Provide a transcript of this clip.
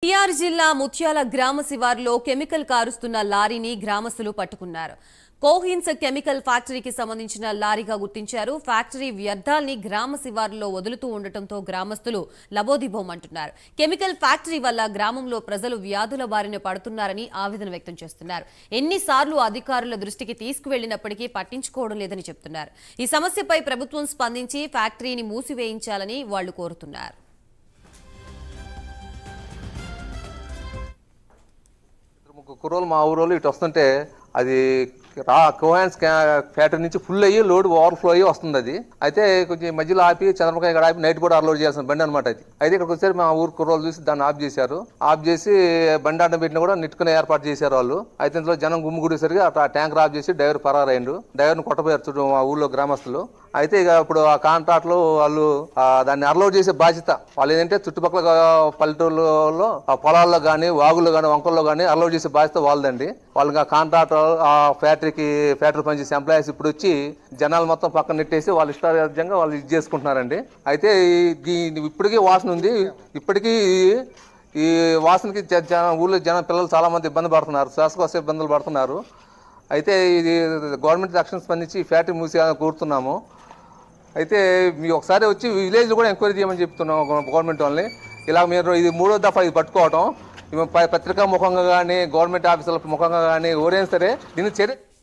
TR జిల్లా ముత్యాల గ్రామ శివారులో కెమికల్ కారుస్తున్న లారీని గ్రామస్తులు పట్టుకున్నారు. కోహిన్స్ కెమికల్ ఫ్యాక్టరీకి సంబంధించిన లారీగా గుర్తించారు. ఫ్యాక్టరీ వ్యర్థాల్ని గ్రామ శివారులో వదులుతూ ఉండటంతో గ్రామస్తులు లబోదిబోమంటున్నారు. కెమికల్ ఫ్యాక్టరీ వల్ల గ్రామంలో ప్రజలు వ్యాధుల బారిన పడుతున్నారని ఆవేదన వ్యక్తం చేస్తున్నారు. ఎన్నిసార్లు అధికారుల దృష్టికి తీసుకువెళ్లినప్పటికీ పట్టించుకోవడం లేదని చెప్తున్నారు. ఈ సమస్యపై ప్రభుత్వం స్పందించి ఫ్యాక్టరీని మూసివేయించాలని వాళ్లు కోరుతున్నారు. కుర్రోలు మా ఊరోళ్ళు ఇటు వస్తుంటే అది కోహాన్స్ ఫ్యాక్టరీ నుంచి ఫుల్ అయ్యి లోడ్ ఓవర్ఫ్లో అయ్యి వస్తుంది. అది అయితే కొంచెం మధ్యలో ఆపి చంద్రబాబు ఇక్కడ ఆపి నైట్ కూడా అన్లోడ్ చేయాల్సిన బండి అనమాట. అది అయితే ఇక్కడికి వచ్చారు మా ఊరు కుర్రోలు చూసి దాన్ని ఆఫ్ చేశారు. ఆఫ్ చేసి బండి అడ్డం పెట్టిన కూడా నెట్టుకునే ఏర్పాటు చేశారు వాళ్ళు. అయితే ఇందులో జనం గుమ్ముగుడేసరికి ఆ ట్యాంకర్ ఆఫ్ చేసి డ్రైవర్ పరారైండు. డ్రైవర్ని కొట్టపోయారు చూడు మా ఊళ్ళో గ్రామస్తులు. అయితే ఇక ఇప్పుడు ఆ కాంట్రాక్ట్లో వాళ్ళు దాన్ని అన్లోడ్ చేసే బాధ్యత వాళ్ళు ఏంటంటే చుట్టుపక్కల పల్లెటూళ్ళలో ఆ పొలాల్లో కానీ వాగుల్లో కానీ వంకల్లో కానీ అన్లోడ్ చేసే బాధ్యత వాళ్ళదండి. వాళ్ళకి ఆ కాంట్రాక్టర్ ఆ ఫ్యాక్టరీ పనిచేసే ఎంప్లాయీస్ ఇప్పుడు వచ్చి జనాలు మొత్తం పక్కన నెట్టేసి వాళ్ళు ఇష్టారాజ్యంగా వాళ్ళు ఇది చేసుకుంటున్నారండి. అయితే ఇప్పటికీ వాసన ఉంది. ఇప్పటికీ ఈ వాసనకి ఊళ్ళో పిల్లలు చాలా మంది ఇబ్బంది పడుతున్నారు, శ్వాసకోశ ఇబ్బందులు పడుతున్నారు. అయితే ఇది గవర్నమెంట్ రక్షణ స్పందించి ఫ్యాక్టరీ మూసేయాలని కోరుతున్నాము. అయితే మీరు ఒకసారి వచ్చి విలేజ్లో కూడా ఎంక్వైరీ చేయమని చెప్తున్నాం గవర్నమెంట్ వాళ్ళని. ఇలా మీరు ఇది 3వ దఫా ఇది పట్టుకోవటం, పత్రికా ముఖంగా కానీ గవర్నమెంట్ ఆఫీసుల ముఖంగా కానీ ఎవరైనా సరే దీన్ని చర్య